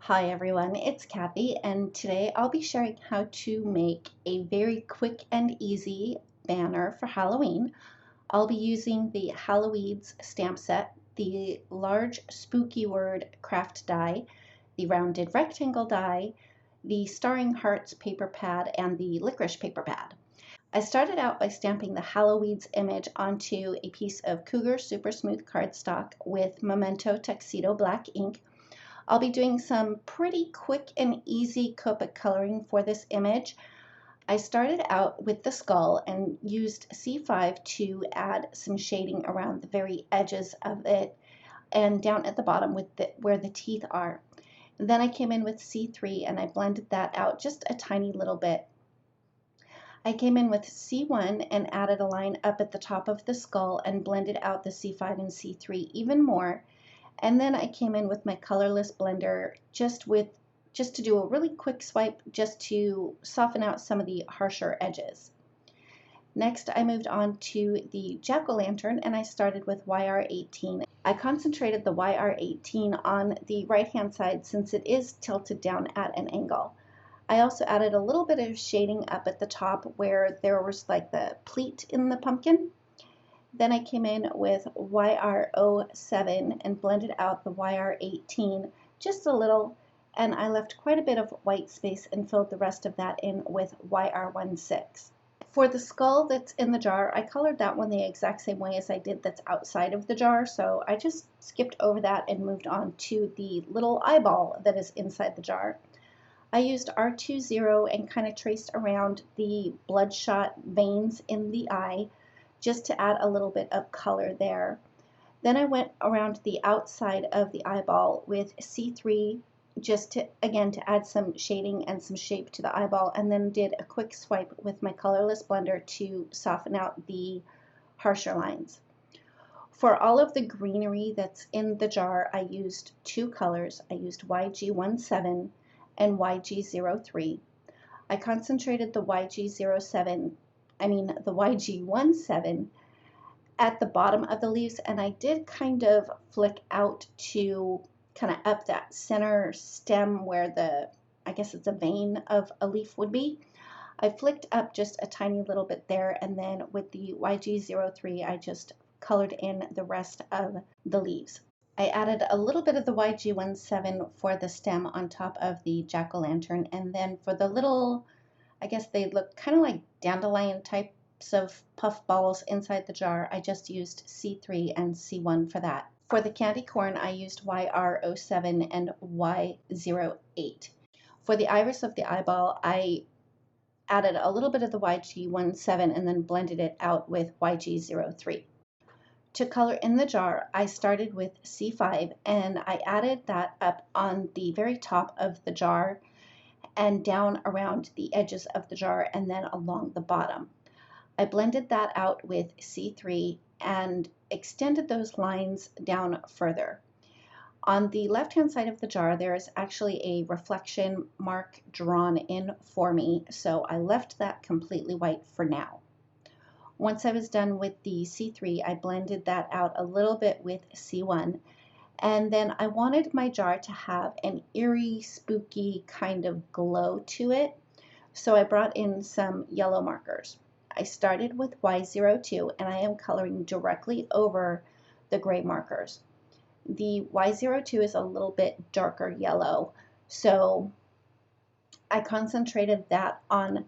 Hi everyone, it's Kathy, and today I'll be sharing how to make a very quick and easy banner for Halloween. I'll be using the Halloweeds Stamp Set, the large spooky word craft die, the rounded rectangle die, the starring hearts paper pad, and the licorice paper pad. I started out by stamping the Halloweeds image onto a piece of Cougar Super Smooth cardstock with Memento Tuxedo black ink. I'll be doing some pretty quick and easy Copic coloring for this image. I started out with the skull and used C5 to add some shading around the very edges of it and down at the bottom with where the teeth are. Then I came in with C3 and I blended that out just a tiny little bit. I came in with C1 and added a line up at the top of the skull and blended out the C5 and C3 even more. And then I came in with my colorless blender just to do a really quick swipe just to soften out some of the harsher edges. Next, I moved on to the jack-o'-lantern and I started with YR18. I concentrated the YR18 on the right-hand side since it is tilted down at an angle. I also added a little bit of shading up at the top where there was like the pleat in the pumpkin. Then I came in with YR07 and blended out the YR18 just a little, and I left quite a bit of white space and filled the rest of that in with YR16. For the skull that's in the jar, I colored that one the exact same way as I did that's outside of the jar, so I just skipped over that and moved on to the little eyeball that is inside the jar. I used R20 and kind of traced around the bloodshot veins in the eye, just to add a little bit of color there. Then I went around the outside of the eyeball with C3 just to add some shading and some shape to the eyeball, and then did a quick swipe with my colorless blender to soften out the harsher lines. For all of the greenery that's in the jar, I used two colors. I used YG17 and YG03. I concentrated the YG17 at the bottom of the leaves, and I did kind of flick out to kind of up that center stem where I guess it's a vein of a leaf would be. I flicked up just a tiny little bit there, and then with the YG03 I just colored in the rest of the leaves. I added a little bit of the YG17 for the stem on top of the jack-o'-lantern, and then for the little, I guess they look kind of like dandelion types of puff balls inside the jar, I just used C3 and C1 for that. For the candy corn, I used YR07 and Y08. For the iris of the eyeball, I added a little bit of the YG17 and then blended it out with YG03. To color in the jar, I started with C5 and I added that up on the very top of the jar and down around the edges of the jar and then along the bottom. I blended that out with C3 and extended those lines down further. On the left-hand side of the jar, there is actually a reflection mark drawn in for me, so I left that completely white for now. Once I was done with the C3, I blended that out a little bit with C1, and then I wanted my jar to have an eerie, spooky kind of glow to it, so I brought in some yellow markers. I started with Y02 and I am coloring directly over the gray markers. The Y02 is a little bit darker yellow, so I concentrated that on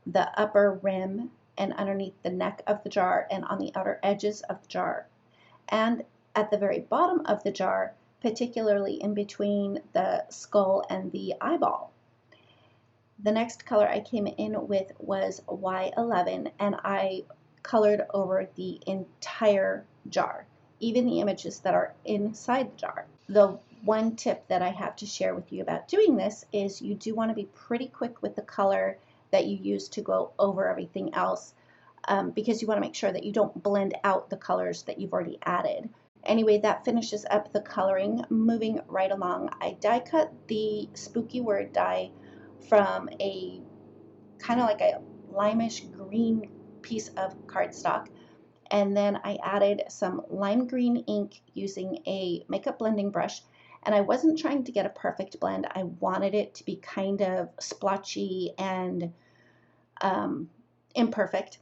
the upper rim and underneath the neck of the jar and on the outer edges of the jar. And at the very bottom of the jar, particularly in between the skull and the eyeball. The next color I came in with was Y11, and I colored over the entire jar, even the images that are inside the jar. The one tip that I have to share with you about doing this is you do want to be pretty quick with the color that you use to go over everything else, because you want to make sure that you don't blend out the colors that you've already added. Anyway, that finishes up the coloring. Moving right along, I die cut the spooky word die from a kind of like a limeish green piece of cardstock, and then I added some lime green ink using a makeup blending brush, And I wasn't trying to get a perfect blend. I wanted it to be kind of splotchy and imperfect.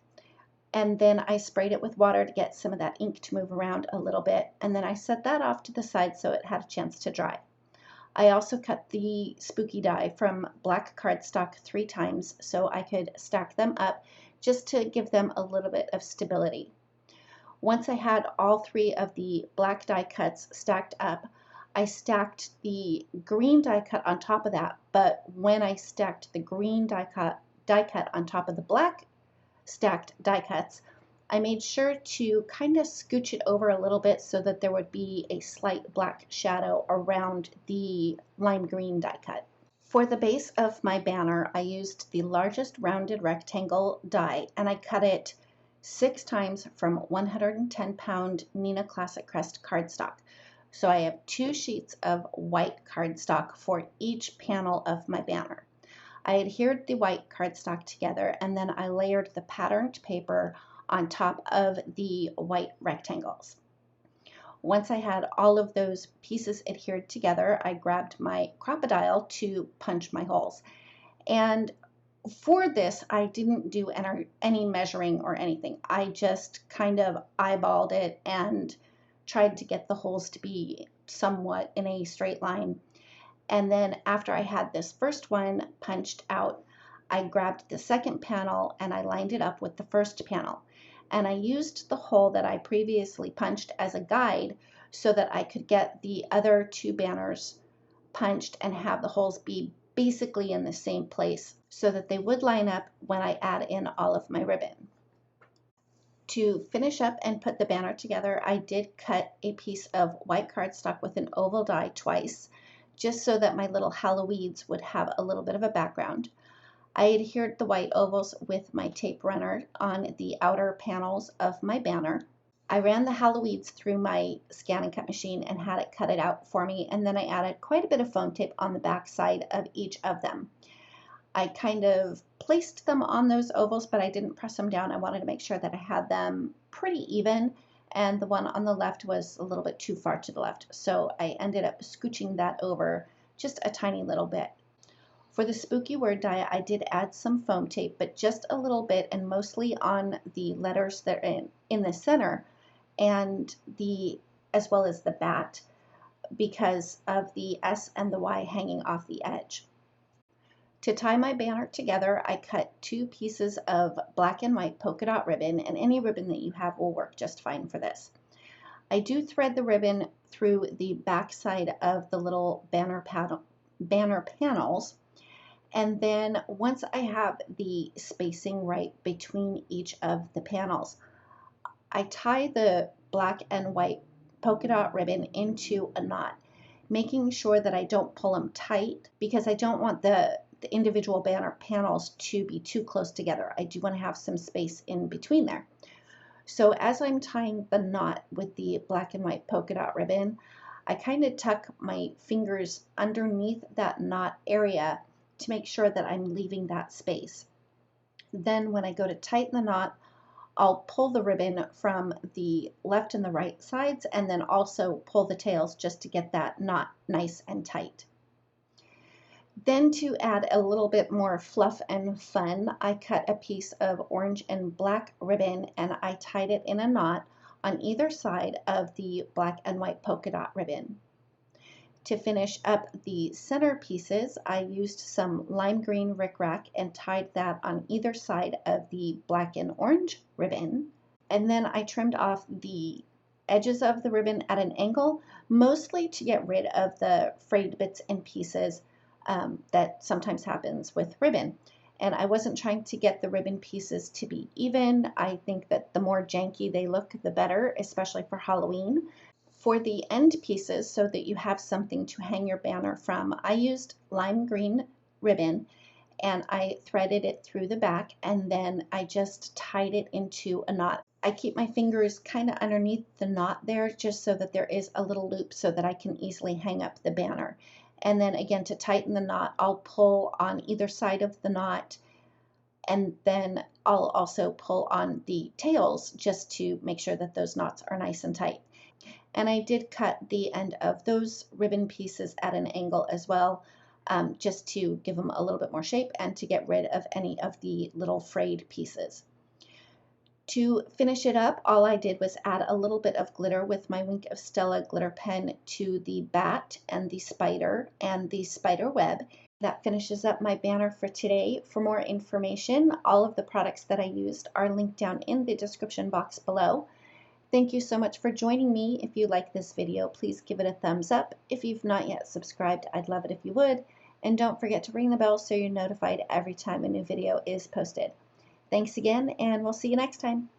And then I sprayed it with water to get some of that ink to move around a little bit. And then I set that off to the side so it had a chance to dry. I also cut the spooky die from black cardstock 3 times so I could stack them up just to give them a little bit of stability. Once I had all 3 of the black die cuts stacked up, I stacked the green die cut on top of that, but when I stacked the green die cut on top of the black stacked die cuts, I made sure to kind of scooch it over a little bit so that there would be a slight black shadow around the lime green die cut. For the base of my banner, I used the largest rounded rectangle die, and I cut it 6 times from 110-pound Neenah Classic Crest cardstock. So I have 2 sheets of white cardstock for each panel of my banner. I adhered the white cardstock together, and then I layered the patterned paper on top of the white rectangles. Once I had all of those pieces adhered together, I grabbed my Crop-A-Dile to punch my holes. And for this, I didn't do any measuring or anything. I just kind of eyeballed it and tried to get the holes to be somewhat in a straight line. And then after I had this first one punched out, I grabbed the second panel and I lined it up with the first panel. And I used the hole that I previously punched as a guide so that I could get the other 2 banners punched and have the holes be basically in the same place so that they would line up when I add in all of my ribbon. To finish up and put the banner together, I did cut a piece of white cardstock with an oval die twice, just so that my little Halloweeds would have a little bit of a background. I adhered the white ovals with my tape runner on the outer panels of my banner. I ran the Halloweeds through my scan and cut machine and had it cut it out for me, and then I added quite a bit of foam tape on the back side of each of them. I kind of placed them on those ovals, but I didn't press them down. I wanted to make sure that I had them pretty even, and the one on the left was a little bit too far to the left, so I ended up scooching that over just a tiny little bit. For the spooky word die, I did add some foam tape, but just a little bit, and mostly on the letters that are in the center, and as well as the bat, because of the S and the Y hanging off the edge. To tie my banner together, I cut 2 pieces of black and white polka dot ribbon, and any ribbon that you have will work just fine for this. I do thread the ribbon through the back side of the little banner panels, and then once I have the spacing right between each of the panels, I tie the black and white polka dot ribbon into a knot, making sure that I don't pull them tight because I don't want the individual banner panels to be too close together. I do want to have some space in between there. So as I'm tying the knot with the black and white polka dot ribbon, I kind of tuck my fingers underneath that knot area to make sure that I'm leaving that space. Then when I go to tighten the knot, I'll pull the ribbon from the left and the right sides, and then also pull the tails just to get that knot nice and tight. Then to add a little bit more fluff and fun, I cut a piece of orange and black ribbon and I tied it in a knot on either side of the black and white polka dot ribbon. To finish up the center pieces, I used some lime green rickrack and tied that on either side of the black and orange ribbon. And then I trimmed off the edges of the ribbon at an angle, mostly to get rid of the frayed bits and pieces that sometimes happens with ribbon. And I wasn't trying to get the ribbon pieces to be even. I think that the more janky they look, the better, especially for Halloween. For the end pieces, so that you have something to hang your banner from, I used lime green ribbon and I threaded it through the back, and then I just tied it into a knot. I keep my fingers kind of underneath the knot there just so that there is a little loop so that I can easily hang up the banner. And then again, to tighten the knot, I'll pull on either side of the knot, and then I'll also pull on the tails just to make sure that those knots are nice and tight. And I did cut the end of those ribbon pieces at an angle as well, just to give them a little bit more shape and to get rid of any of the little frayed pieces. To finish it up, all I did was add a little bit of glitter with my Wink of Stella glitter pen to the bat and the spider web. That finishes up my banner for today. For more information, all of the products that I used are linked down in the description box below. Thank you so much for joining me. If you like this video, please give it a thumbs up. If you've not yet subscribed, I'd love it if you would. And don't forget to ring the bell so you're notified every time a new video is posted. Thanks again, and we'll see you next time.